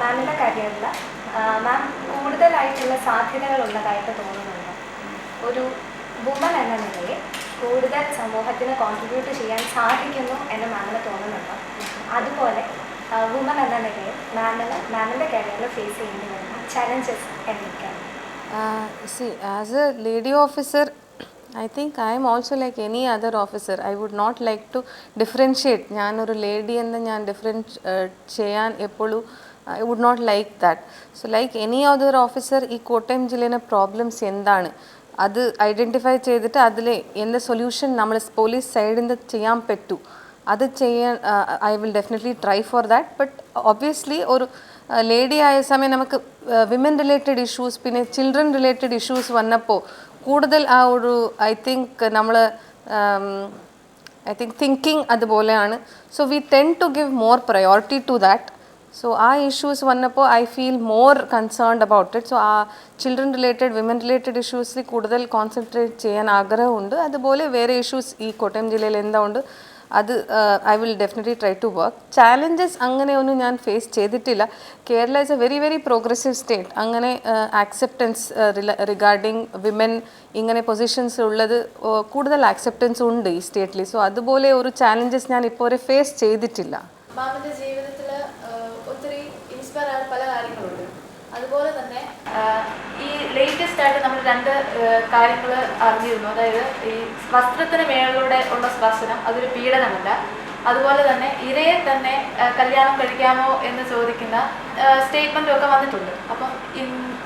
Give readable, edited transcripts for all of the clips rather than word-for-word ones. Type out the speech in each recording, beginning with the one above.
മാമിൻ്റെ കരിയറിൽ മാം കൂടുതലായിട്ടുള്ള സാധ്യതകളുള്ളതായിട്ട് തോന്നുന്നുണ്ട്. ഒരു വുമൺ എന്ന നിലയിൽ കൂടുതൽ സമൂഹത്തിന് കോൺട്രിബ്യൂട്ട് ചെയ്യാൻ സാധിക്കുന്നു എന്ന് മാമിന് തോന്നുന്നുണ്ടോ? അതുപോലെ വുമൺ എന്ന നിലയിൽ മാമിൻ്റെ കരിയറിൽ ഫേസ് ചെയ്യേണ്ടി വരുന്ന ചലഞ്ചസ് എന്തൊക്കെയാണ്? See, as a lady officer, I think I am also like any other officer. I would not like to differentiate. ഞാനൊരു ലേഡി എന്ന് ഞാൻ ചെയ്യാൻ എപ്പോഴും I would not like that. So like any other officer, ഈ കോട്ടയം ജില്ലയിലെ problems എന്താണ് അത് identify ചെയ്തിട്ട് അതിൽ എന്ത് സൊല്യൂഷൻ നമ്മൾ പോലീസ് സൈഡിൽ നിന്ന് ചെയ്യാൻ പറ്റൂ അത് ചെയ്യാൻ I will definitely try for that. But obviously ഒരു ലേഡി ആയ സമയം നമുക്ക് വിമൻ റിലേറ്റഡ് ഇഷ്യൂസ് പിന്നെ ചിൽഡ്രൻ റിലേറ്റഡ് ഇഷ്യൂസ് വന്നപ്പോൾ കൂടുതൽ ആ ഒരു ഐ തിങ്ക് നമ്മൾ തിങ്കിങ് അതുപോലെയാണ്. So we tend to give more priority to that. So ആ ഇഷ്യൂസ് വന്നപ്പോൾ I feel more concerned about it. So ആ ചിൽഡ്രൻ റിലേറ്റഡ് വിമൻ റിലേറ്റഡ് ഇഷ്യൂസിൽ കൂടുതൽ കോൺസെൻട്രേറ്റ് ചെയ്യാൻ ആഗ്രഹമുണ്ട്. അതുപോലെ വേറെ ഇഷ്യൂസ് ഈ കോട്ടയം ജില്ലയിൽ എന്താ ഉണ്ട് അത് I will definitely try to work. Challenges അങ്ങനെയൊന്നും ഞാൻ ഫേസ് ചെയ്തിട്ടില്ല. Kerala is a very very progressive state. അങ്ങനെ ആക്സെപ്റ്റൻസ് റിഗാർഡിങ് വിമൻ ഇങ്ങനെ പൊസിഷൻസ് ഉള്ളത് കൂടുതൽ ആക്സെപ്റ്റൻസ് ഉണ്ട് ഈ സ്റ്റേറ്റിൽ. സോ അതുപോലെ ഒരു ചാലഞ്ചസ് ഞാൻ ഇപ്പോൾ വരെ ഫേസ് ചെയ്തിട്ടില്ല. മാമിൻ്റെ ജീവിതത്തിൽ ഒത്തിരി ഇൻസ്പയർ ആയ പല കാര്യങ്ങളുണ്ട്. അതുപോലെ തന്നെ ഈ ലേറ്റസ്റ്റ് ആയിട്ട് നമ്മൾ രണ്ട് കാര്യങ്ങൾ അറിഞ്ഞിരുന്നു. അതായത് ഈ വസ്ത്രത്തിന് മേളിലൂടെ ഉള്ള സ്പർശനം അതൊരു പീഡനമല്ല. അതുപോലെ തന്നെ ഇരയെ തന്നെ കല്യാണം കഴിക്കാമോ എന്ന് ചോദിക്കുന്ന സ്റ്റേറ്റ്മെൻറ്റും ഒക്കെ വന്നിട്ടുണ്ട്. അപ്പം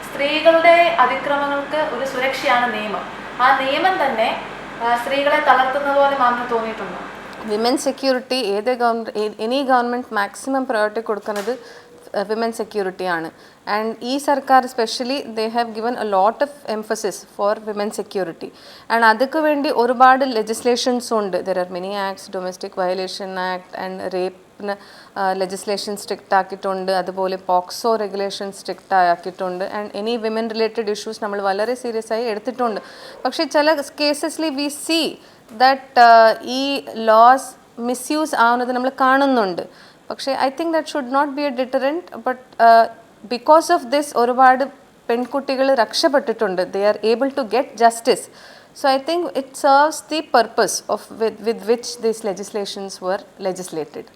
സ്ത്രീകളുടെ അതിക്രമങ്ങൾക്ക് ഒരു സുരക്ഷയാണ് നിയമം. ആ നിയമം തന്നെ സ്ത്രീകളെ തളർത്തുന്ന പോലെ മാമിന് തോന്നിയിട്ടുണ്ടോ? Women security any government maximum priority കൊടുക്കുന്നത് വിമൻ സെക്യൂരിറ്റിയാണ്. ആൻഡ് ഈ സർക്കാർ specially they have given a lot of emphasis for women security. And അതൊക്കെ വേണ്ടി ഒരുപാട് ലെജിസ്ലേഷൻസ് ഉണ്ട്. There are many acts, domestic violation act and റേപ്പിന് ലെജിസ്ലേഷൻ സ്ട്രിക്റ്റ് ആക്കിയിട്ടുണ്ട്. അതുപോലെ പോക്സോ റെഗുലേഷൻ സ്ട്രിക്റ്റ് ആക്കിയിട്ടുണ്ട്. And any women related issues നമ്മൾ വളരെ സീരിയസ് ആയി എടുത്തിട്ടുണ്ട്. പക്ഷേ ചില കേസസിൽ വി സീ ദാറ്റ് ഈ ലോസ് മിസ്യൂസ് ആവുന്നത് നമ്മൾ കാണുന്നുണ്ട്. പക്ഷേ I think that should not be a deterrent. But because of this ഒരുപാട് പെൺകുട്ടികൾ രക്ഷപ്പെട്ടിട്ടുണ്ട്. They are able to get justice. So I think it serves the purpose of with which these legislations were legislated.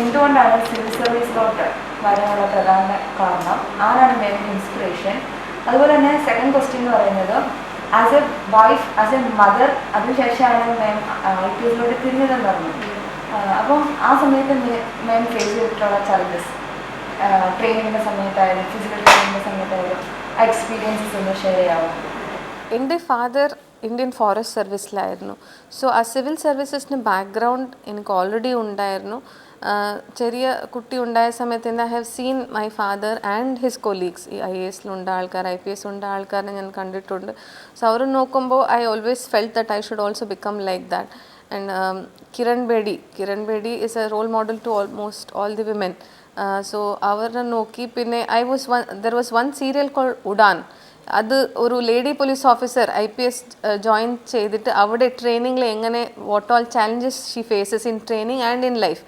എന്തുകൊണ്ടാണ് civil സർവീസിലോട്ട് വരാനുള്ള പ്രധാന കാരണം? ആരാണ് main inspiration? അതുപോലെ തന്നെ സെക്കൻഡ് ക്വസ്റ്റ്യൻ എന്ന് പറയുന്നത് as A wife, as A mother, അതിനുശേഷമാണ് മാം IPSലോട്ട് തിരിഞ്ഞതെന്ന് പറഞ്ഞു. അപ്പം ആ സമയത്ത് മാം ഫേസ് ചെയ്തിട്ടുള്ള ചലഞ്ചസ്, ട്രെയിനിങ്ങിൻ്റെ സമയത്തായാലും ഫിസിക്കൽ ട്രെയിനിങ്ങിൻ്റെ സമയത്തായാലും ആ എക്സ്പീരിയൻസസ് ഒന്ന് ഷെയർ ചെയ്യാമോ? എൻ്റെ ഫാദർ ഇന്ത്യൻ ഫോറസ്റ്റ് സർവീസിലായിരുന്നു. സോ ആ സിവിൽ സർവീസസിന് ബാക്ക്ഗ്രൗണ്ട് എനിക്ക് ഓൾറെഡി ഉണ്ടായിരുന്നു. ചെറിയ കുട്ടി ഉണ്ടായ സമയത്ത് തന്നെ I have seen my father and his colleagues ഈ IASലുള്ള ആൾക്കാർ IPS ഉണ്ട ആൾക്കാരെ ഞാൻ കണ്ടിട്ടുണ്ട്. സോ അവർ നോക്കുമ്പോൾ I always felt that I should also become like that. And Kiran Bedi is a role model to almost all the women. So അവരെ നോക്കി പിന്നെ there was one serial call Udaan. അത് ഒരു lady police officer IPS join ചെയ്തിട്ട് അവിടെ ട്രെയിനിങ്ങിൽ എങ്ങനെ what all challenges she faces in training and in life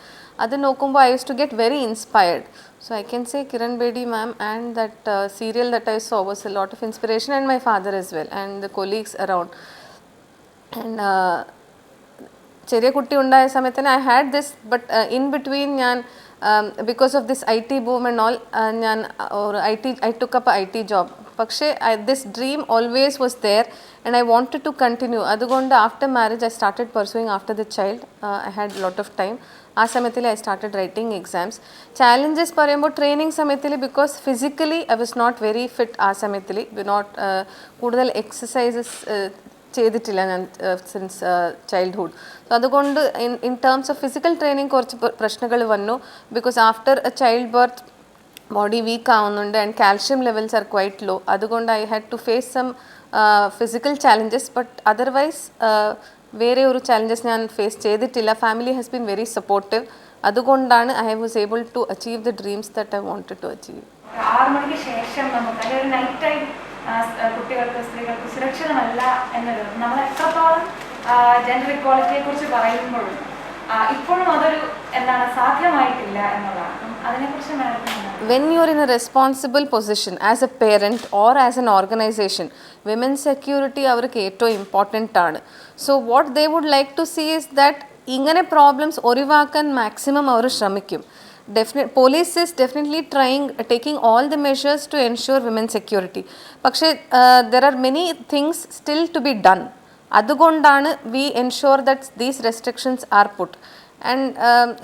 അത് നോക്കുമ്പോൾ I use to get very inspired. So I can say Kiran Bedi ma'am and that serial that I saw was a lot of inspiration, and my father as well and the colleagues around. And ചെറിയ കുട്ടി ഉണ്ടായ സമയത്ത് I had this, but in between ഞാൻ because of this IT boom and all ഞാൻ I took up a IT job. പക്ഷേ this dream always was there and I wanted to continue. അതുകൊണ്ട് after marriage I started pursuing after the child. I had a lot of time. ആ സമയത്തിൽ I started writing exams. Challenges പറയുമ്പോൾ training സമയത്തിൽ because physically I was not very fit ആ സമയത്തിൽ. കൂടുതൽ exercises ചെയ്തിട്ടില്ല ഞാൻ സിൻസ് ചൈൽഡ്ഹുഡ്. സോ അതുകൊണ്ട് in terms of physical training കുറച്ച് പ്രശ്നങ്ങൾ വന്നു. Because after a child birth body weak ആവുന്നുണ്ട് and calcium levels are quite low. അതുകൊണ്ട് I had to face some physical challenges. But otherwise വേറെ ഒരു ചാലഞ്ചസ് ഞാൻ face ചെയ്തിട്ടില്ല. Family has been very supportive. അതുകൊണ്ടാണ് I was able to achieve the dreams that I wanted to achieve. 6 മണിക്ക് ശേഷം നമുക്ക് അല്ലെങ്കിൽ നൈറ്റ് ടൈം കുട്ടികൾക്ക് സ്ത്രീകൾക്ക് സുരക്ഷിതമല്ല എന്നത് നമ്മൾ എത്രത്തോളം ജെൻഡർ ഇക്വാളിറ്റിയെ കുറിച്ച് പറയുമ്പോഴും ഇപ്പോഴും അതൊരു എന്താണ് സാധ്യമായിട്ടില്ല എന്നുള്ളതാണ്. അതിനെക്കുറിച്ച് മാഡത്തിന് when you're in a responsible position as a parent or as an organization, women's security അവർക്ക് ഏറ്റവും ഇമ്പോർട്ടൻ്റ് ആണ്. So what they would like to see is that ഇങ്ങനെ പ്രോബ്ലംസ് ഒഴിവാക്കാൻ മാക്സിമം അവർ ശ്രമിക്കും. Police is definitely taking all the measures to ensure women security. പക്ഷേ there are many things still to be done. അതുകൊണ്ടാണ് we ensure that these restrictions are put. And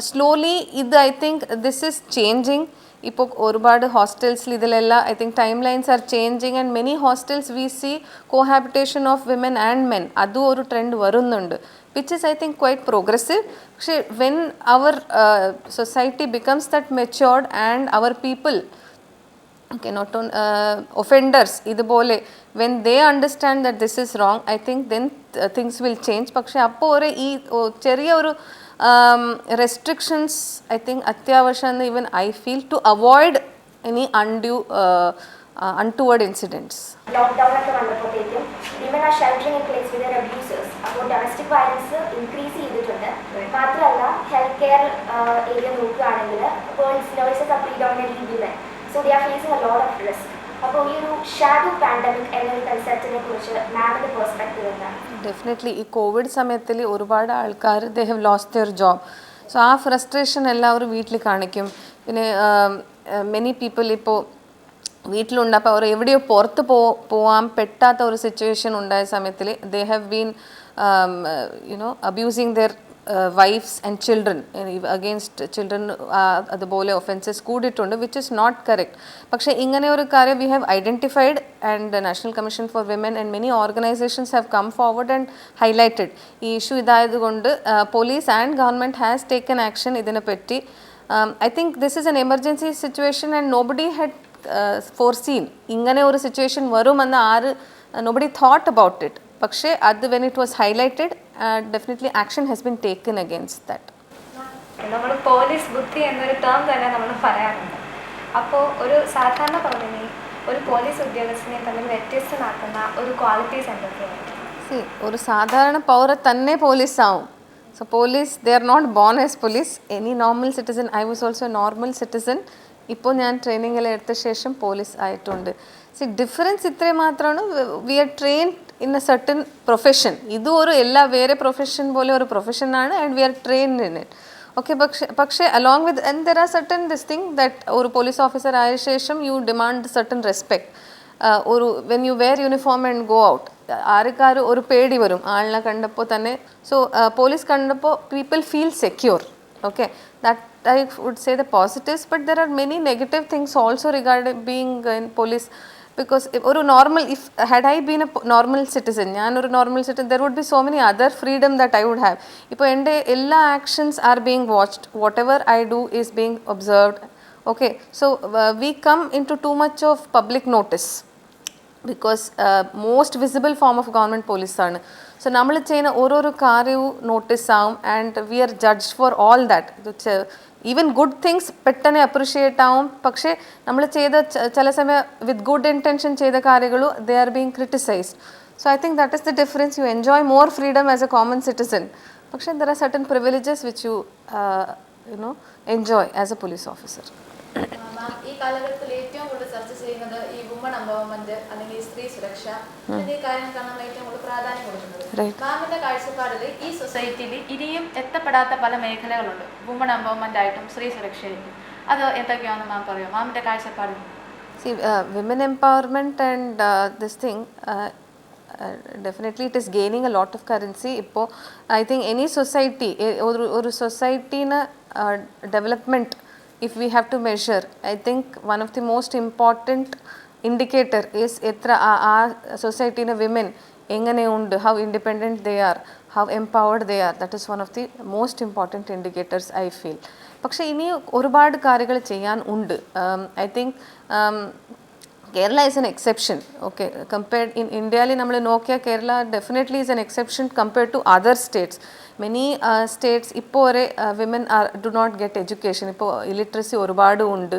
slowly ഇത് I think this is changing. ഇപ്പോൾ ഒരുപാട് ഹോസ്റ്റൽസിൽ ഇതിലെല്ലാം I think time lines are changing and many hostels we C cohabitation of women and men. അതും ഒരു trend വരുന്നുണ്ട്, which is I think quite progressive. പക്ഷേ when our society becomes that matured and our people, okay, not on offenders ഇതുപോലെ when they understand that this is wrong, I think then things will change. പക്ഷേ അപ്പോൾ ഒരു ഈ ചെറിയ ഒരു restrictions I think അത്യാവശ്യമാണ്, even I feel, to avoid any undue untoward incidents. Lockdown ഒക്കെ വന്നപ്പോഴത്തേക്കും women are sheltering in place with their abusers. അപ്പോൾ ഡൊമസ്റ്റിക് വയലൻസ് ഇൻക്രീസ് ചെയ്തിട്ടുണ്ട്. മാത്രമല്ല ഹെൽത്ത് കെയർ ഏരിയ നോക്കുകയാണെങ്കിൽ nurses are predominantly women, so they are facing a lot of risk. അപ്പോൾ ഈ ഒരു shadow pandemic എന്നൊരു കൺസെപ്റ്റിനെ കുറിച്ച് മാമിൻ്റെ പെർസ്പെക്റ്റീവ് എന്താണ്? ഡെഫിനറ്റ്ലി ഈ കോവിഡ് സമയത്തിൽ ഒരുപാട് ആൾക്കാർ they have lost there job. So ആ ഫ്രസ്ട്രേഷൻ എല്ലാവരും വീട്ടിൽ കാണിക്കും. പിന്നെ മെനി പീപ്പിൾ ഇപ്പോൾ വീട്ടിലുണ്ട്, അപ്പോൾ അവർ എവിടെയോ പുറത്ത് പോകാൻ പറ്റാത്ത ഒരു സിറ്റുവേഷൻ ഉണ്ടായ സമയത്തിൽ they have been abusing their wifes and children. Against children അതുപോലെ ഒഫൻസസ് കൂടിയിട്ടുണ്ട്, വിച്ച് ഇസ് നോട്ട് കറക്റ്റ്. പക്ഷേ ഇങ്ങനെ ഒരു കാര്യം we have identified and national commission for women and many organisations have come forward and highlighted. ഈ issue ഇതായതുകൊണ്ട് police and government has taken action ഇതിനെപ്പറ്റി. I think this is an emergency situation and nobody had foreseen ഇങ്ങനെ ഒരു situation വരുമെന്ന് nobody thought about it. പക്ഷേ അത് when it was highlighted, definitely action has been taken against that. നമ്മൾ police ബുദ്ധി എന്നൊരു term തന്നെ നമ്മൾ പറയാറുണ്ട്. അപ്പോൾ ഒരു സാധാരണ പൗരനെ ഒരു പോലീസ് ഉദ്യോഗസ്ഥനെ തമ്മിൽ വ്യത്യസ്തമാക്കുന്ന ഒരു ക്വാളിറ്റീസ് എന്തൊക്കെയാണ്? ഒരു സാധാരണ പൗരൻ തന്നെ പോലീസാവും. So police, they are not born as police. Any normal citizen, I was also a normal citizen. ഇപ്പോൾ ഞാൻ ട്രെയിനിങ്ങിൽ എടുത്ത ശേഷം പോലീസ് ആയിട്ടുണ്ട്. ഡിഫറൻസ് ഇത്രയും മാത്രമാണ്, we are trained in a certain profession. ഇതും ഒരു എല്ലാ വേറെ പ്രൊഫഷൻ പോലെ ഒരു പ്രൊഫഷനാണ് and we are trained in it. Okay, പക്ഷേ along with and there are certain this thing that ഒരു പോലീസ് ഓഫീസർ ആയ ശേഷം യു ഡിമാൻഡ് സർട്ടൻ റെസ്പെക്ട്. ഒരു when you wear uniform and go out, ആർക്കാരും ഒരു പേടി വരും ആളിനെ കണ്ടപ്പോൾ തന്നെ. സോ പോലീസ് കണ്ടപ്പോൾ people feel secure. Okay, that I would say the positives, but there are many negative things also regarding being in police, because ഒരു normal, if had I been a normal citizen, ഞാനൊരു normal citizen, there would be so many other freedom that I would have. ഇപ്പോൾ എൻ്റെ എല്ലാ actions are being watched, whatever I do is being observed. Okay, so we come into too much of public notice because most visible form of government police ആണ്. So നമ്മൾ ചെയ്യുന്ന ഓരോരോ കാര്യവും notice ആവും and we are judge for all that. Even good things പെട്ടെന്ന് appreciate ആവും, പക്ഷേ നമ്മൾ ചെയ്ത ചില സമയം വിത്ത് ഗുഡ് ഇൻറ്റൻഷൻ ചെയ്ത കാര്യങ്ങളും they are being criticised. So I think that is the difference. You enjoy more freedom as a common citizen, പക്ഷേ there are certain privileges which you enjoy as a police officer. Ma'am, ഈ കാലഘട്ടത്തിൽ ഏറ്റവും കൂടുതൽ ചർച്ച ചെയ്യുന്നത് ഈ woman empowerment അല്ലെങ്കിൽ സ്ത്രീ സുരക്ഷ എന്നീ കാര്യങ്ങൾക്കാണ് നമ്മൾ ഏറ്റവും കൂടുതൽ പ്രാധാന്യം കൊടുക്കുന്നത്. മാമിന്റെ കാഴ്ചപ്പാടിൽ ഈ സൊസൈറ്റിയിൽ ഇനിയും എത്തപ്പെടാത്ത പല മേഖലകളുണ്ട്, വുമൺ എംപവർമെന്റ് ആയിട്ടും സ്ത്രീ സുരക്ഷയായിട്ടും. അത് എന്തൊക്കെയാണെന്ന് മാം പറയുമോ മാമിന്റെ കാഴ്ചപ്പാടിൽ? See, women empowerment and this thing, definitely it is gaining a lot of currency. ഇപ്പോൾ I think any society, ഒരു സൊസൈറ്റീന് development, if we have to measure, I think one of the most important indicator is എത്ര ആ സൊസൈറ്റീനെ women എങ്ങനെയുണ്ട്, how independent they are, how empowered they are. That is one of the most important indicators I feel. പക്ഷേ ഇനി ഒരുപാട് കാര്യങ്ങൾ ചെയ്യാൻ ഉണ്ട്. I think Kerala is an exception. Okay, compared in ഇന്ത്യയിൽ നമ്മൾ നോക്കിയാൽ Kerala definitely is an exception compared to other states. Many states ഇപ്പോൾ വരെ women do not get education. ഇപ്പോൾ ഇലിറ്ററസി ഒരുപാട് ഉണ്ട്.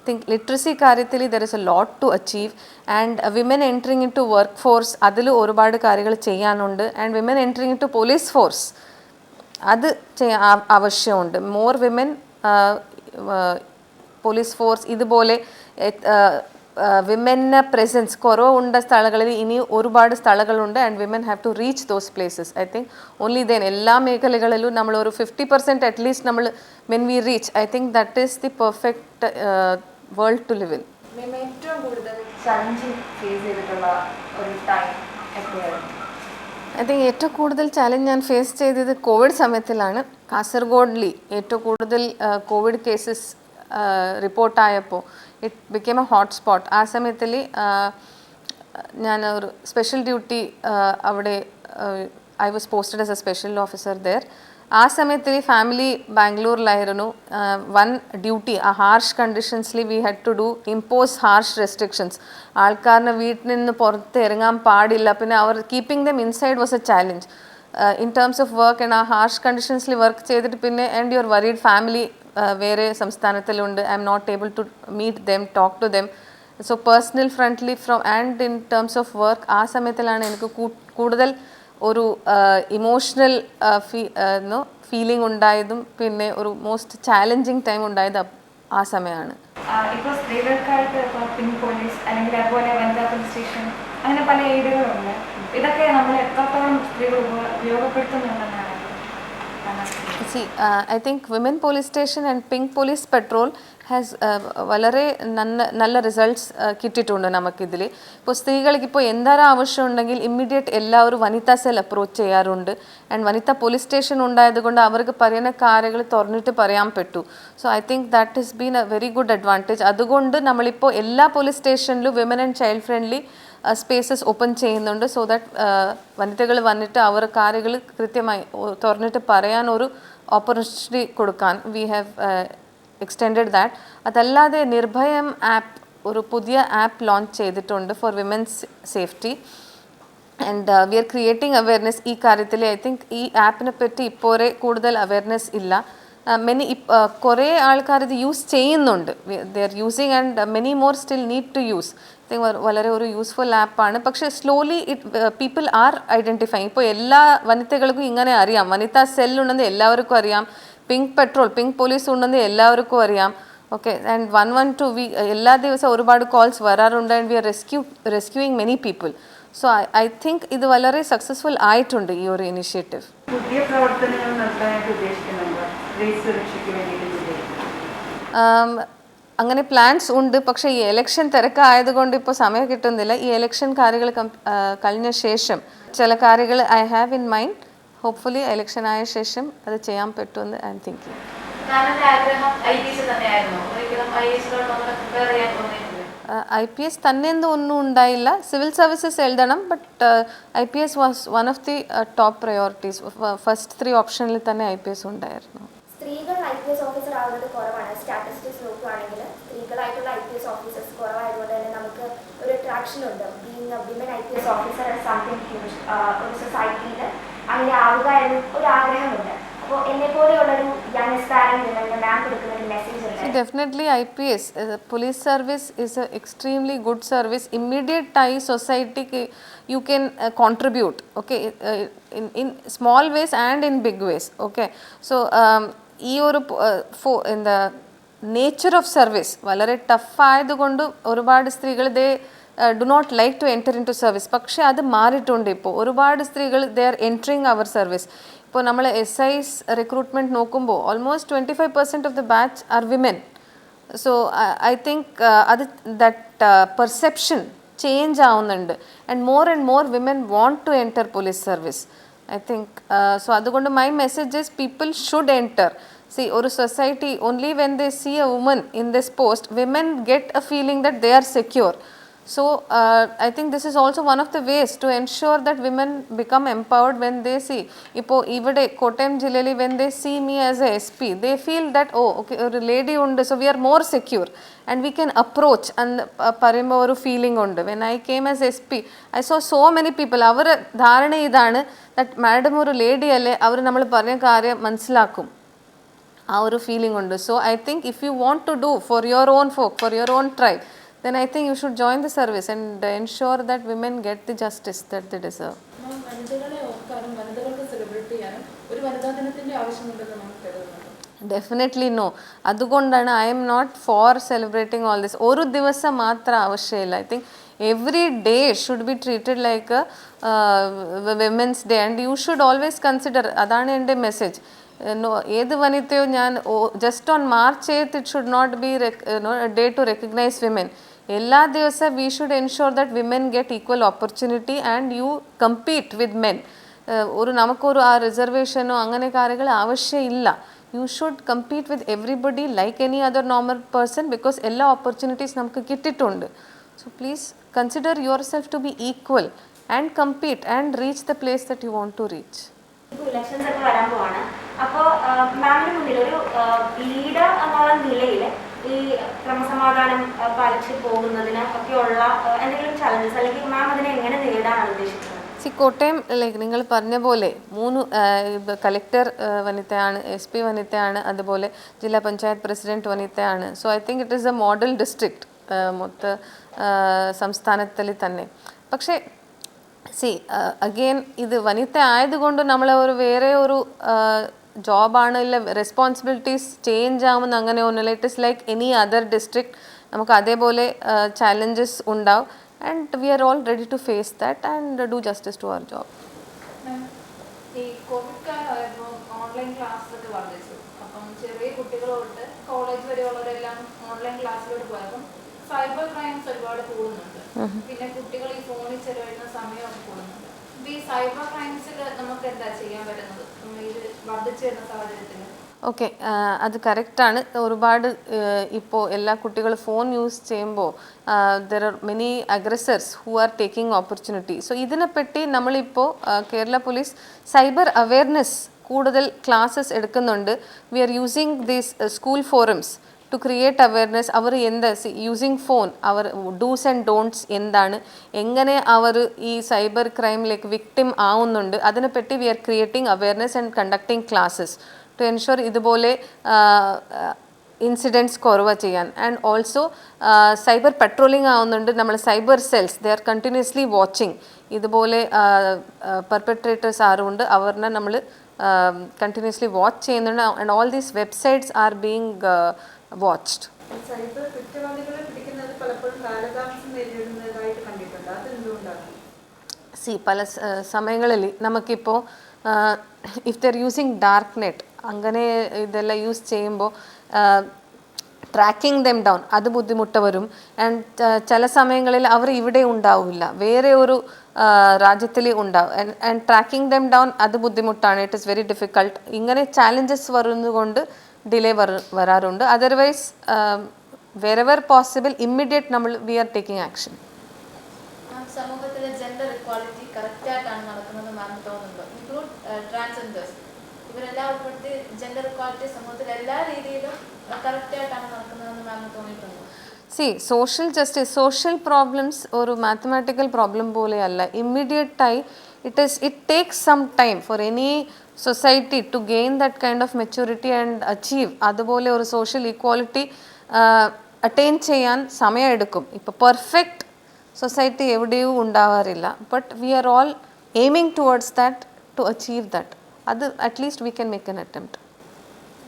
think literacy കാര്യത്തിൽ there is a lot to achieve, and women entering into workforce അതിൽ ഒരുപാട് കാര്യങ്ങൾ ചെയ്യാനുണ്ട്, and women entering into police force അത് ആവശ്യമുണ്ട്. മോർ വിമൻ പോലീസ് ഫോഴ്സ് ഇതുപോലെ വിമന് പ്രസൻസ് കുറവുണ്ട സ്ഥലങ്ങളിൽ ഇനി ഒരുപാട് സ്ഥലങ്ങളുണ്ട് and women have to reach those places. I think only then എല്ലാ മേഖലകളിലും നമ്മൾ ഒരു 50% അറ്റ്ലീസ്റ്റ് നമ്മൾ when we reach, I think that is the perfect world to live in. ഏറ്റവും കൂടുതൽ ചലഞ്ചിങ് ഫേസ് ചെയ്തിട്ടുള്ള ഒരു ടൈം എപ്പോഴായിരുന്നു? ഐ തിങ്ക് ഏറ്റവും കൂടുതൽ ചാലഞ്ച് ഞാൻ ഫേസ് ചെയ്തത് കോവിഡ് സമയത്തിലാണ്. കാസർഗോഡിൽ ഏറ്റവും കൂടുതൽ കോവിഡ് കേസസ് റിപ്പോർട്ടായപ്പോൾ ഇറ്റ് ബിക്കേം എ ഹോട്ട്സ്പോട്ട്. ആ സമയത്തിൽ ഞാൻ ഒരു സ്പെഷ്യൽ ഡ്യൂട്ടി അവിടെ I was posted as a special officer there. ആ സമയത്തിൽ ഫാമിലി ബാംഗ്ലൂരിലായിരുന്നു. വൺ ഡ്യൂട്ടി ആ ഹാർഷ് കണ്ടീഷൻസിൽ we had to do impose harsh restrictions. ആൾക്കാരിന് വീട്ടിൽ നിന്ന് പുറത്ത് ഇറങ്ങാൻ പാടില്ല. പിന്നെ അവർ keeping them inside was a challenge in terms of work. And ആ ഹാർഷ് കണ്ടീഷൻസിൽ വർക്ക് ചെയ്തിട്ട് പിന്നെ ആൻഡ് യുവർ വറീഡ് ഫാമിലി വേറെ സംസ്ഥാനത്തിലുണ്ട്. I'm not able to meet them, talk to them. So personal friendly from and in terms of work ആ സമയത്തിലാണ് എനിക്ക് കൂടുതൽ ഒരു ഇമോഷണൽ ഫീലിംഗ് ഉണ്ടായതും പിന്നെ ഒരു മോസ്റ്റ് ചാലഞ്ചിങ് ടൈം ഉണ്ടായത് ആ സമയമാണ്. ഇപ്പോൾ സ്ത്രീകൾക്കായിട്ട് ഇപ്പോൾ പിങ്ക് പോലീസ് അല്ലെങ്കിൽ അതുപോലെ വനിതാ പോലീസ് സ്റ്റേഷൻ അങ്ങനെ പല ഏരിയകളുണ്ട്. ഇതൊക്കെ നമ്മൾ എത്രത്തോളം സ്ത്രീകൾ ഉപയോഗപ്പെടുത്തുന്നുണ്ടെന്നാണ്? See, I think women police station and pink police patrol has വളരെ നല്ല റിസൾട്ട്സ് കിട്ടിയിട്ടുണ്ട് നമുക്കിതിൽ. ഇപ്പോൾ സ്ത്രീകൾക്ക് ഇപ്പോൾ എന്തായാലും ആവശ്യം ഉണ്ടെങ്കിൽ ഇമ്മീഡിയറ്റ് എല്ലാവരും വനിതാ സെൽ അപ്രോച്ച് ചെയ്യാറുണ്ട്. ആൻഡ് വനിതാ പോലീസ് സ്റ്റേഷൻ ഉണ്ടായതുകൊണ്ട് അവർക്ക് പറയുന്ന കാര്യങ്ങൾ തുറന്നിട്ട് പറയാൻ പറ്റൂ. So I think that is been A very good advantage. അതുകൊണ്ട് നമ്മളിപ്പോൾ എല്ലാ പോലീസ് സ്റ്റേഷനിലും women and child friendly spaces open ചെയ്യുന്നുണ്ട്. സോ ദാറ്റ് വനിതകൾ വന്നിട്ട് അവർ കാര്യങ്ങൾ കൃത്യമായി തുറന്നിട്ട് പറയാൻ ഒരു ഓപ്പർച്യൂണിറ്റി കൊടുക്കാൻ വി ഹാവ് എക്സ്റ്റെൻഡഡ് ദാറ്റ്. അതല്ലാതെ നിർഭയം ആപ്പ് ഒരു പുതിയ ആപ്പ് ലോഞ്ച് ചെയ്തിട്ടുണ്ട് for women's safety. And we are creating awareness ഈ കാര്യത്തിൽ. ഐ തിങ്ക് ഈ ആപ്പിനെ പറ്റി ഇപ്പോൾ കൂടുതൽ അവയർനെസ് ഇല്ല. കുറേ ആൾക്കാർ ഇത് യൂസ് ചെയ്യുന്നുണ്ട്. They are using and many more still need to use. I think വളരെ ഒരു യൂസ്ഫുൾ ആപ്പാണ്. പക്ഷേ സ്ലോലി പീപ്പിൾ ആർ ഐഡൻറ്റിഫൈങ്. ഇപ്പോൾ എല്ലാ വനിതകൾക്കും ഇങ്ങനെ അറിയാം, വനിതാ സെല്ലുണ്ടെന്ന് എല്ലാവർക്കും അറിയാം, പിങ്ക് പോലീസ് ഉണ്ടെന്ന് എല്ലാവർക്കും അറിയാം. ഓക്കെ, ആൻഡ് 112 എല്ലാ ദിവസവും ഒരുപാട് കോൾസ് വരാറുണ്ട്. And we are rescuing many people. So I think ഇത് വളരെ സക്സസ്ഫുൾ ആയിട്ടുണ്ട് ഈ ഒരു ഇനിഷ്യേറ്റീവ്. പുതിയ പ്രവർത്തനങ്ങൾ നടത്താനായിട്ട് ഉദ്ദേശിക്കുന്നുണ്ടോ സ്ത്രീ സുരക്ഷയ്ക്ക് വേണ്ടിയിട്ട്? അങ്ങനെ പ്ലാൻസ് ഉണ്ട്. പക്ഷേ ഈ എലക്ഷൻ തിരക്കായതുകൊണ്ട് ഇപ്പോൾ സമയം കിട്ടുന്നില്ല. ഈ എലക്ഷൻ കാര്യങ്ങൾ കഴിഞ്ഞ ശേഷം ചില കാര്യങ്ങൾ I have in mind. Hopefully election ആയ ശേഷം അത് ചെയ്യാൻ പറ്റുമെന്ന് ഐ എം തിങ്കിങ്. IPS തന്നെ ഒന്നും ഉണ്ടായില്ല. സിവിൽ സർവീസസ് എഴുതണം. But IPS was one of the top priorities. First 3 ഓപ്ഷനിൽ തന്നെ IPS ഉണ്ടായിരുന്നു. സ്ത്രീകൾ IPS ഓഫീസർ ആവുന്നത് കുറവാണ്. സ്റ്റാറ്റിസ്റ്റിക്സ് നോക്കുകയാണെങ്കിൽ സ്ത്രീകളായിട്ടുള്ള IPS ഓഫീസേഴ്സ് കുറവായതുകൊണ്ട് തന്നെ നമുക്ക് ഒരു അട്രാക്ഷൻ ഉണ്ട്. Being A women IPS officer something huge. ഒരു സൊസൈറ്റിയിൽ അങ്ങനെ ആവുക എന്ന് ഒരു ആഗ്രഹമുണ്ട്. അപ്പോൾ എന്നെപ്പോലെയുള്ളൊരു യങ് അസ്പയറിംഗ് വിമന് മാം കൊടുക്കുന്ന ഒരു മെസ്സേജ് ഉണ്ട്. Definitely IPS police service is a extremely good service. Immediate ആയി സൊസൈറ്റിക്ക് you can contribute, okay, in small ways and in big ways. Okay, so ഈ ഒരു in the nature of service വളരെ tough ആയതുകൊണ്ട് ഒരുപാട് സ്ത്രീകൾ do not like to enter into service. പക്ഷേ അത് മാറിയിട്ടുണ്ട്. ഇപ്പോൾ ഒരുപാട് സ്ത്രീകൾ they are entering our service. ഇപ്പോൾ നമ്മൾ SIs റിക്രൂട്ട്മെൻറ്റ് നോക്കുമ്പോൾ almost 25% of the batch are women. So I think അത് ദാറ്റ് പെർസെപ്ഷൻ ചേഞ്ച് ആവുന്നുണ്ട്. And more women want to enter police service. I think so അതുകൊണ്ട് my message is people should enter. See, ഒരു society only when they see a woman in this post, women get a feeling that they are secure. So I think this is also one of the ways to ensure that women become empowered when they see. ഇപ്പോൾ ഇവിടെ കോട്ടയം ജില്ലയിൽ when they see me as a SP, they feel that oh okay ഒരു lady ഉണ്ട്, so we are more secure and we can approach and പറയുമ്പോൾ ഒരു feeling ഉണ്ട്. When I came as SP, I saw so many people. അവർ ധാരണ ഇതാണ് that madam ഒരു lady അല്ലേ, അവർ നമ്മൾ പറഞ്ഞ കാര്യം മനസ്സിലാക്കും. ആ ഒരു ഫീലിംഗ് ഉണ്ട്. So I think if you want to do for your own folk, for your own tribe, then I think you should join the service and ensure that women get the justice that they deserve. വനിതകളെ ഓർക്കാനും വനിതകൾക്ക് celebrate ചെയ്യാനും ഒരു ഒരു വനിതാ ദിനത്തിന്റെ ആവശ്യമുണ്ടെന്ന് നമുക്ക് കരുതുന്നുണ്ട്. Definitely no. അതുകൊണ്ടാണ് I'm not for celebrating all this. ഒരു ദിവസം മാത്രം ആവശ്യമില്ല. I think every day should be treated like women's day and you should always consider. അതാണ് എൻ്റെ മെസ്സേജ്. ഏത് വനിതയോ ഞാൻ just on March 8th it should not be day to recognise women. എല്ലാ ദിവസവും we should ensure that women get equal opportunity and you compete with men. നമുക്കൊരു ആ റിസർവേഷനോ അങ്ങനെ കാര്യങ്ങൾ ആവശ്യമില്ല. You should compete with everybody like any other normal person because എല്ലാ opportunities നമുക്ക് കിട്ടിയിട്ടുണ്ട്. So please consider your self to be equal and compete and reach the place that you want to reach. ഇപ്പോൾ elections ഒക്കെ വരാൻ പോവാണ്. അപ്പോൾ മാമിന് മുന്നിൽ ഒരു ലീഡർ എന്നുള്ള നിലയിൽ ഈ ക്രമസമാധാനം പാലിച്ച് പോകുന്നതിന് ഒക്കെയുള്ള എന്തെങ്കിലും ചലഞ്ചസ് അല്ലെങ്കിൽ മാം അതിനെ എങ്ങനെ നേരിടാനാണ് ഉദ്ദേശിക്കുന്നത്? കോട്ടയം ലൈക്ക് നിങ്ങൾ പറഞ്ഞ പോലെ 3 കളക്ടർ വനിതയാണ്, SP വനിതയാണ്, അതുപോലെ ജില്ലാ പഞ്ചായത്ത് പ്രസിഡന്റ് വനിതയാണ്. So I think it is A model district മൊത്ത സംസ്ഥാനത്തിൽ തന്നെ. പക്ഷേ അഗെയിൻ ഇത് വനിത ആയതുകൊണ്ട് നമ്മൾ ഒരു വേറെ ഒരു ജോബാണ് ഇല്ല റെസ്പോൺസിബിലിറ്റീസ് ചേഞ്ച് ആവുമെന്ന് അങ്ങനെ ഒന്നുമില്ല. It is like any other district. നമുക്ക് അതേപോലെ ചാലഞ്ചസ് ഉണ്ടാവും and we are all ready to face that and do justice to our job. ഈ കോവിഡ് കാലമായിരുന്നു ഓൺലൈൻ ക്ലാസ്സിലൊക്കെ വർദ്ധിച്ചു. അപ്പം ചെറിയ കുട്ടികൾ തൊട്ട് കോളേജ് വരെയുള്ളവരെല്ലാം ഓൺലൈൻ ക്ലാസ്സിലോട്ട് പോയപ്പം സൈബർ ക്രൈംസ് ഒരുപാട് കൂടുന്നുണ്ട്. പിന്നെ കുട്ടികൾ ഈ ഫോണിൽ ചെലവഴിക്കുന്ന സമയമൊക്കെ കൂടുന്നുണ്ട്. ഈ സൈബർ ക്രൈംസിൽ നമുക്ക് എന്താ ചെയ്യാൻ പറ്റുന്നത് ഇത് വർദ്ധിച്ചു വരുന്ന സാഹചര്യത്തിൽ? ഓക്കെ, അത് കറക്റ്റാണ്. ഒരുപാട് ഇപ്പോൾ എല്ലാ കുട്ടികളും ഫോൺ യൂസ് ചെയ്യുമ്പോൾ there are many aggressors who are taking opportunity. So ഇതിനെപ്പറ്റി നമ്മളിപ്പോൾ കേരള പോലീസ് സൈബർ അവെയർനെസ് കൂടുതൽ ക്ലാസ്സസ് എടുക്കുന്നുണ്ട്. We are using these school forums to create awareness. അവർ എന്താ യൂസിങ് ഫോൺ അവർ ഡൂസ് ആൻഡ് ഡോൺട്സ് എന്താണ്, എങ്ങനെ അവർ ഈ സൈബർ ക്രൈമിലേക്ക് വിക്ടിം ആവുന്നുണ്ട്, അതിനെപ്പറ്റി we are creating awareness and conducting classes to ensure ഇതുപോലെ ഇൻസിഡൻറ്റ്സ് കുറവ് ചെയ്യാൻ. ആൻഡ് ഓൾസോ സൈബർ പെട്രോളിംഗ് ആവുന്നുണ്ട്. നമ്മൾ cyber cells they are continuously watching. ഇതുപോലെ പെർപെട്രേറ്റേഴ്സ് ആരുണ്ട് അവരെ നമ്മൾ കണ്ടിന്യൂസ്ലി വാച്ച് ചെയ്യുന്നുണ്ട്. And all these websites are being watched. Cyber കുറ്റവാളികളെ പിടിക്കുന്നത് പലപ്പോഴും കാലതാമസം നേരിടുന്നതായിട്ട് കണ്ടിട്ടുണ്ട്. അതെന്തുകൊണ്ടാണ്? പല സമയങ്ങളിൽ നമുക്കിപ്പോൾ if there using dark net അങ്ങനെ ഇതെല്ലാം യൂസ് ചെയ്യുമ്പോൾ ട്രാക്കിംഗ് ദം ഡൗൺ അത് ബുദ്ധിമുട്ട് വരും. ആൻഡ് ചില സമയങ്ങളിൽ അവർ ഇവിടെ ഉണ്ടാവില്ല, വേറെ ഒരു രാജ്യത്തിൽ ഉണ്ടാവും. ആൻഡ് ട്രാക്കിംഗ് ദം ഡൗൺ അത് ബുദ്ധിമുട്ടാണ്. It is very difficult. ഇങ്ങനെ ചാലഞ്ചസ് വരുന്നതുകൊണ്ട് ഡിലേ വരാറുണ്ട്. അതർവൈസ് വെറെവർ പോസിബിൾ ഇമ്മീഡിയറ്റ് നമ്മൾ വി ആർ ടേക്കിംഗ് ആക്ഷൻ. സമൂഹത്തിലെ ജെൻഡർ ഇക്വാലിറ്റി കറക്റ്റായിട്ടാണ് നടക്കുന്നത് മാം തോന്നുന്നുണ്ടോ? ഇൻക്ലൂഡ് ട്രാൻസ്ജെൻഡേഴ്സ് ഇവരെല്ലാം ഉൾപ്പെടുത്തി ജെൻഡർ ഇക്വാലിറ്റി സമൂഹത്തിൽ എല്ലാ രീതിയിലും കറക്റ്റായിട്ടാണ് നടക്കുന്നതെന്ന് മാം തോന്നിയിട്ടുണ്ടോ? സോഷ്യൽ ജസ്റ്റിസ് സോഷ്യൽ പ്രോബ്ലംസ് ഒരു മാത്തമാറ്റിക്കൽ പ്രോബ്ലം പോലെയല്ല. ഇമ്മീഡിയറ്റായി it takes some time for any society to gain that kind of maturity and achieve അതുപോലെ ഒരു സോഷ്യൽ ഈക്വാലിറ്റി അറ്റൈൻ ചെയ്യാൻ സമയമെടുക്കും. ഇപ്പോൾ പെർഫെക്റ്റ് സൊസൈറ്റി എവിടെയും ഉണ്ടാവാറില്ല. But we are all aiming towards that to achieve that. അത് at least we can make an attempt.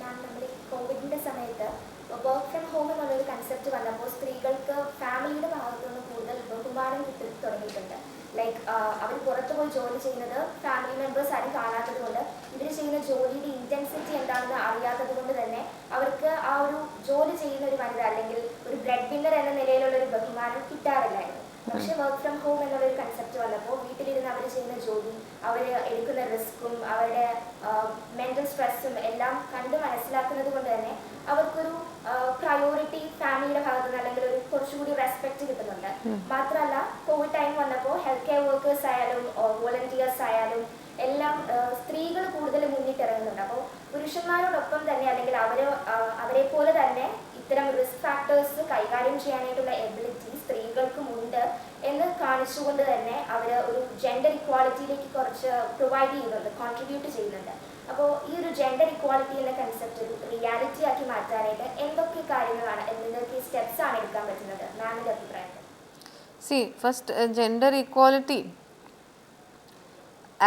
Ma'am, നമ്മൾ ഈ കോവിഡിൻ്റെ സമയത്ത് വർക്ക് ഫ്രം ഹോം എന്നുള്ളൊരു കൺസെപ്റ്റ് വന്നപ്പോൾ സ്ത്രീകൾക്ക് ഫാമിലിയുടെ ഭാഗത്തുനിന്ന് കൂടുതൽ ബഹുമാനം കിട്ടി തുടങ്ങിയിട്ടുണ്ട്. ലൈക്ക് അവർ പുറത്തു പോയി ജോലി ചെയ്യുന്നത് ഫാമിലി മെമ്പേഴ്സ് ആരും കാണാത്തത് കൊണ്ട് ഇവർ ചെയ്യുന്ന ജോലിയുടെ ഇൻറ്റൻസിറ്റി എന്താണെന്ന് അറിയാത്തത് കൊണ്ട് തന്നെ അവർക്ക് ആ ഒരു ജോലി ചെയ്യുന്ന ഒരു വനിത അല്ലെങ്കിൽ ഒരു ബ്രെഡ് വിന്നർ എന്ന നിലയിലുള്ള ഒരു ബഹുമാനം കിട്ടാറില്ലായിരുന്നു. പക്ഷേ വർക്ക് ഫ്രം ഹോം എന്നുള്ളൊരു കൺസെപ്റ്റ് വന്നപ്പോൾ വീട്ടിലിരുന്ന് അവർ ചെയ്യുന്ന ജോലി, അവർ എടുക്കുന്ന റിസ്ക്കും അവരുടെ മെൻ്റൽ സ്ട്രെസ്സും എല്ലാം കണ്ട് മനസ്സിലാക്കുന്നത് കൊണ്ട് തന്നെ അവർക്കൊരു പ്രയോറിറ്റി ഫാമിലിയുടെ ഭാഗത്തു നിന്ന് അല്ലെങ്കിൽ ഒരു കുറച്ചുകൂടി റെസ്പെക്റ്റ് കിട്ടുന്നുണ്ട്. മാത്രമല്ല കോവിഡ് ടൈം വന്നപ്പോൾ ഹെൽത്ത് കെയർ വർക്കേഴ്സ് ആയാലും വോളണ്ടിയേഴ്സ് ആയാലും എല്ലാം സ്ത്രീകൾ കൂടുതൽ മുന്നിട്ടിറങ്ങുന്നുണ്ട്. അപ്പോൾ പുരുഷന്മാരോടൊപ്പം തന്നെ അല്ലെങ്കിൽ അവരെ പോലെ തന്നെ ഇത്തരം റിസ്ക് ഫാക്ടേഴ്സ് കൈകാര്യം ചെയ്യാനായിട്ടുള്ള എബിലിറ്റി സ്ത്രീകൾക്കുമുണ്ട് എന്ന് കാണിച്ചുകൊണ്ട് തന്നെ അവർ ഒരു ജെൻഡർ ഇക്വാളിറ്റിയിലേക്ക് കുറച്ച് പ്രൊവൈഡ് ചെയ്യുന്നുണ്ട്, കോൺട്രിബ്യൂട്ട് ചെയ്യുന്നുണ്ട്. അപ്പോൾ ഈ ഒരു ജെൻഡർ ഇക്വാളിറ്റി എന്ന കൺസെപ്റ്റ് ഒരു റിയാലിറ്റി ആക്കി മാറ്റാനായിട്ട് എന്തൊക്കെ കാര്യങ്ങളാണ്, എന്തൊക്കെ സ്റ്റെപ്സ് ആണ് എടുക്കാൻ പറ്റുന്നത് മാമിൻ്റെ അഭിപ്രായത്തിൽ? First gender equality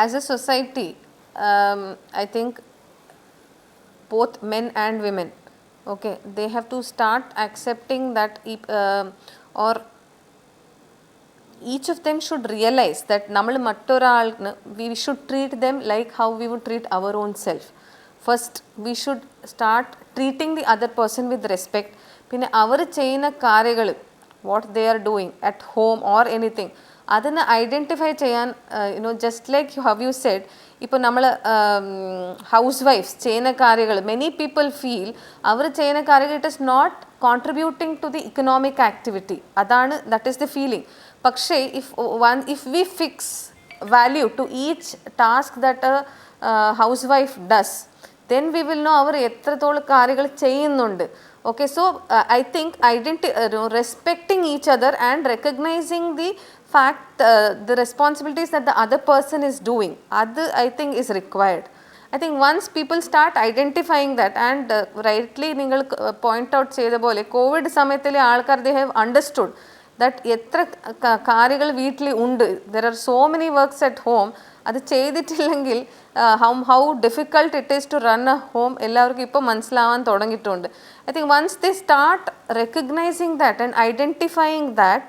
as A society I think both men and women, okay, they have to start accepting that or each of them should realize that നമ്മൾ മറ്റൊരാളിന് we should treat them like how we would treat our own self. First we should start treating the other person with respect. പിന്നെ അവർ ചെയ്യുന്ന കാര്യങ്ങൾ what they are doing at home or anything അതിനെ identify ചെയ്യാൻ just like have you said ഇപ്പോൾ നമ്മൾ house wives ചെയ്യുന്ന കാര്യങ്ങൾ many people feel അവർ ചെയ്യുന്ന കാര്യങ്ങൾ it is not contributing to the economic activity, അതാണ് ദറ്റ് ഈസ് ദി ഫീലിംഗ്. പക്ഷേ if we fix value to each task that a housewife does, then we will know അവർ എത്രത്തോളം കാര്യങ്ങൾ ചെയ്യുന്നുണ്ട്. Okay, so I think respecting each other and recognizing the fact, the responsibilities that the other person is doing, that I think is required. I think once people start identifying that and rightly നിങ്ങൾ point out ചെയ്ത പോലെ Covid സമയത്തിലെ ആൾക്കാർ they have understood that എത്ര കാര്യങ്ങൾ വീട്ടിൽ ഉണ്ട്, there are so many works at home, അത് ചെയ്തിട്ടില്ലെങ്കിൽ how difficult it is to run a home എല്ലാവർക്കും ഇപ്പോൾ മനസ്സിലാവാൻ തുടങ്ങിയിട്ടുണ്ട്. I think once they start recognizing that and identifying that,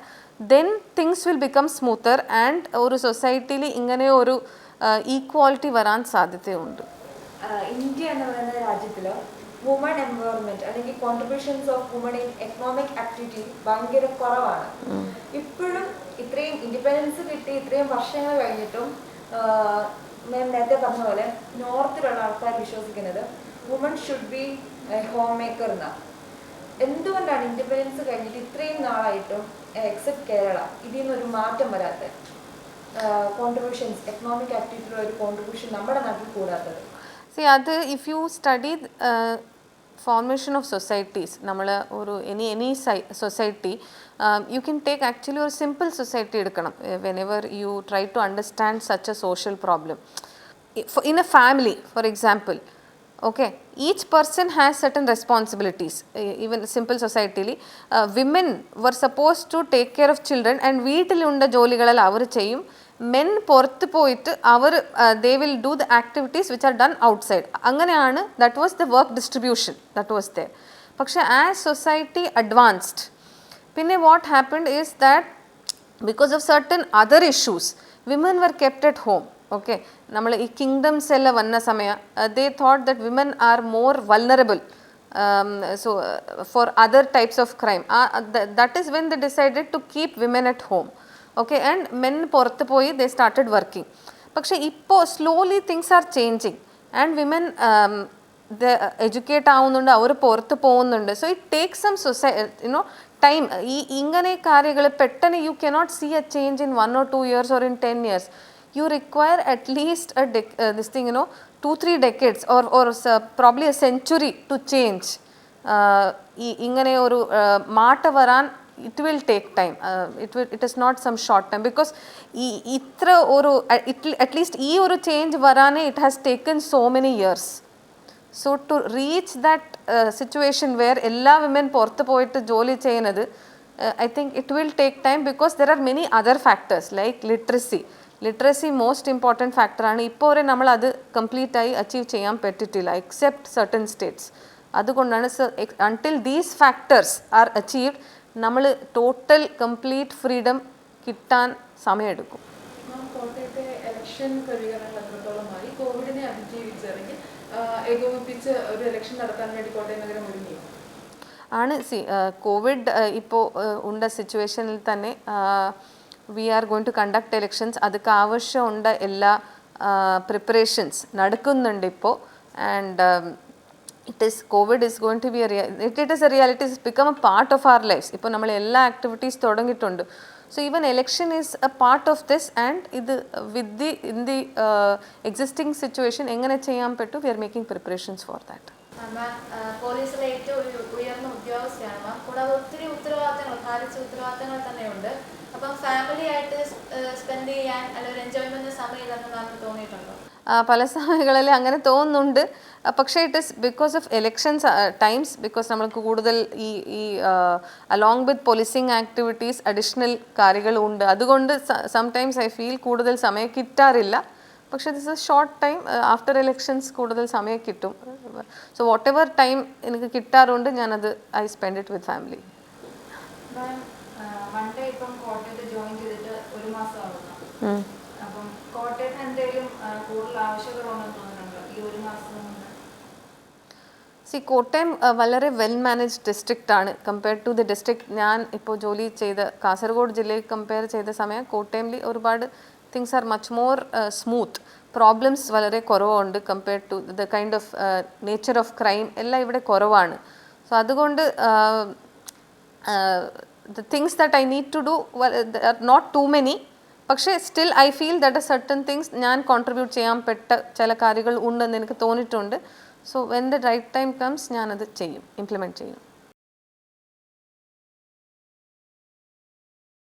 then things will become smoother and ഒരു സൊസൈറ്റിയിൽ ഇങ്ങനെ ഒരു ഈക്വാലിറ്റി വരാൻ സാധ്യതയുണ്ട്. ഇന്ത്യ എന്ന് പറയുന്ന രാജ്യത്തിൽ വുമൺ എംപവർമെന്റ് അല്ലെങ്കിൽ contributions of woman in economic activity ഭയങ്കര കുറവാണ്. ഇപ്പോഴും ഇത്രയും ഇൻഡിപെൻഡൻസ് കിട്ടി ഇത്രയും വർഷങ്ങൾ കഴിഞ്ഞിട്ടും ഞാൻ നേരത്തെ പറഞ്ഞ പോലെ നോർത്തിലുള്ള ആൾക്കാർ വിശ്വസിക്കുന്നത് woman should be home maker എന്നാണ്. എന്തുകൊണ്ടാണ് ഇൻഡിപെൻഡൻസ് കഴിഞ്ഞിട്ട് ഇത്രയും നാളായിട്ടും എക്സെപ്റ്റ് കേരള ഇതിൽ നിന്നൊരു മാറ്റം വരാത്തത്? കോൺട്രിബ്യൂഷൻസ് എക്കണോമിക് ആക്ടിവിറ്റിയിലുള്ള ഒരു കോൺട്രിബ്യൂഷൻ നമ്മുടെ നാട്ടിൽ കൂടാത്തത്? See, അത് if you study formation of societies, നമ്മൾ ഒരു any society, you can take actually ഒരു simple society എടുക്കണം whenever you try to understand such a social problem. In a family, for example, okay, each person has certain responsibilities. Even simple society, women were supposed to take care of children and വീട്ടിലുള്ള ജോലികളെല്ലാം അവർ ചെയ്യും. Men പുറത്ത് പോയിട്ട് അവർ they will do the activities which are done outside. അങ്ങനെയാണ് that was the work distribution that was there. പക്ഷേ as society advanced, പിന്നെ what happened is that because of certain other issues, women were kept at home. Okay, നമ്മൾ ഈ kingdoms എല്ലാം വന്ന സമയം they thought that women are more vulnerable for other types of crime. That is when they decided to keep women at home. Okay, and men പുറത്ത് പോയി they started working. പക്ഷേ ഇപ്പോൾ slowly things are changing and women educate ആവുന്നുണ്ട്, അവർ പുറത്ത് പോകുന്നുണ്ട്. So it takes some time. ഇങ്ങനെ കാര്യങ്ങൾ പെട്ടെന്ന് you cannot see a change in 1 or 2 years or in 10 years. You require at least this thing 2-3 decades or probably a century to change. ഇങ്ങനെ ഒരു മാറ്റം വരാൻ it will take time. It is not some short time because ഇത്ര ഒരു at least ഈ ഒരു change വരാനേ it has taken so many years. So to reach that situation where എല്ലാ women പുറത്ത് പോയിട്ട് ജോലി ചെയ്യുന്നത്, I think it will take time because there are many other factors like literacy most important factor ആണ്. ഇപ്പോൾ വരെ നമ്മൾ അത് കംപ്ലീറ്റ് ആയി അച്ചീവ് ചെയ്യാൻ പറ്റിയിട്ടില്ല എക്സെപ്റ്റ് certain states. അതുകൊണ്ടാണ് until these factors are achieved നമ്മൾ ടോട്ടൽ കംപ്ലീറ്റ് ഫ്രീഡം കിട്ടാൻ സമയമെടുക്കും. കോട്ടയത്തെ ഇലക്ഷൻ ക്രമീകരണങ്ങൾ എത്രത്തോളമായി കോവിഡിനെ അതിജീവിച്ചിറങ്ങി ഏകോപിപ്പിച്ച് ഒരു ഇലക്ഷൻ നടത്താൻ വേണ്ടി കോട്ടയം നഗരം ഒരുങ്ങി ആണ്. കോവിഡ് ഇപ്പോൾ ഉണ്ട സിറ്റുവേഷനിൽ തന്നെ we are going to conduct elections. അതൊക്കെ ആവശ്യമുണ്ട് എല്ലാ പ്രിപ്പറേഷൻസ് നടക്കുന്നുണ്ട് ഇപ്പോൾ. And COVID is going to be it is a reality. It has become a part of our lives. ഇപ്പോൾ നമ്മൾ എല്ലാ ആക്ടിവിറ്റീസ് തുടങ്ങിയിട്ടുണ്ട്. So even election is a part of this and ഇത് in the existing situation എങ്ങനെ ചെയ്യാൻ പറ്റും, we are making preparations for that. പോലീസിലെ ഏറ്റവും ഉയർന്ന ഉദ്യോഗസ്ഥയാണ് മാം. കൂടാതെ ഒത്തിരി ഉത്തരവാദിത്തങ്ങൾ ഭാരിച്ച ഉത്തരവാദിത്തങ്ങൾ തന്നെയുണ്ട്. അപ്പം ഫാമിലി ആയിട്ട് സ്പെൻഡ് ചെയ്യാൻ അല്ലെങ്കിൽ എൻജോയ്മെന്റ് സമയമില്ലെന്ന് മാമിന് തോന്നിയിട്ടുണ്ടോ? പല സമയങ്ങളിൽ അങ്ങനെ തോന്നുന്നുണ്ട്. പക്ഷേ it is because of elections times, because നമ്മൾക്ക് കൂടുതൽ ഈ along with policing activities additional കാര്യങ്ങളുണ്ട്. അതുകൊണ്ട് സംടൈംസ് ഐ ഫീൽ കൂടുതൽ സമയം കിട്ടാറില്ല. പക്ഷേ this is short time. After elections കൂടുതൽ സമയം കിട്ടും. സോ വാട്ട് എവർ ടൈം എനിക്ക് കിട്ടാറുണ്ട് ഞാനത് I spend it with family. Monday ഇപ്പം കോട്ടയത്ത് ജോയിൻ ചെയ്തിട്ട് 1 മാസം ആവുന്നു. അപ്പം കോട്ടയത്ത് എന്തെങ്കിലും കൂടുതൽ ആവശ്യങ്ങളുണ്ടെന്ന് തോന്നുന്നുണ്ടോ ഈ 1 മാസം കൊണ്ട്? കോട്ടയം വളരെ വെൽ മാനേജ്ഡ് ഡിസ്ട്രിക്റ്റ് ആണ് കമ്പയർഡ് ടു ദി ഡിസ്ട്രിക്ട് ഞാൻ ഇപ്പോൾ ജോലി ചെയ്ത കാസർഗോഡ് ജില്ലയിൽ കമ്പയർ ചെയ്ത സമയം കോട്ടയമിൽ ഒരുപാട് things are much more smooth. Problems വളരെ കുറവുണ്ട് compared to the kind of nature of crime എല്ലാം ഇവിടെ കുറവാണ്. സോ അതുകൊണ്ട് the things that I need to do are not too many, പക്ഷേ still I feel that certain things ഞാൻ contribute ചെയ്യാൻ പെട്ട ചില കാര്യങ്ങൾ ഉണ്ടെന്ന് എനിക്ക് തോന്നിയിട്ടുണ്ട്. So when the right time comes ഞാനത് ചെയ്യും, ഇംപ്ലിമെൻറ്റ് ചെയ്യും.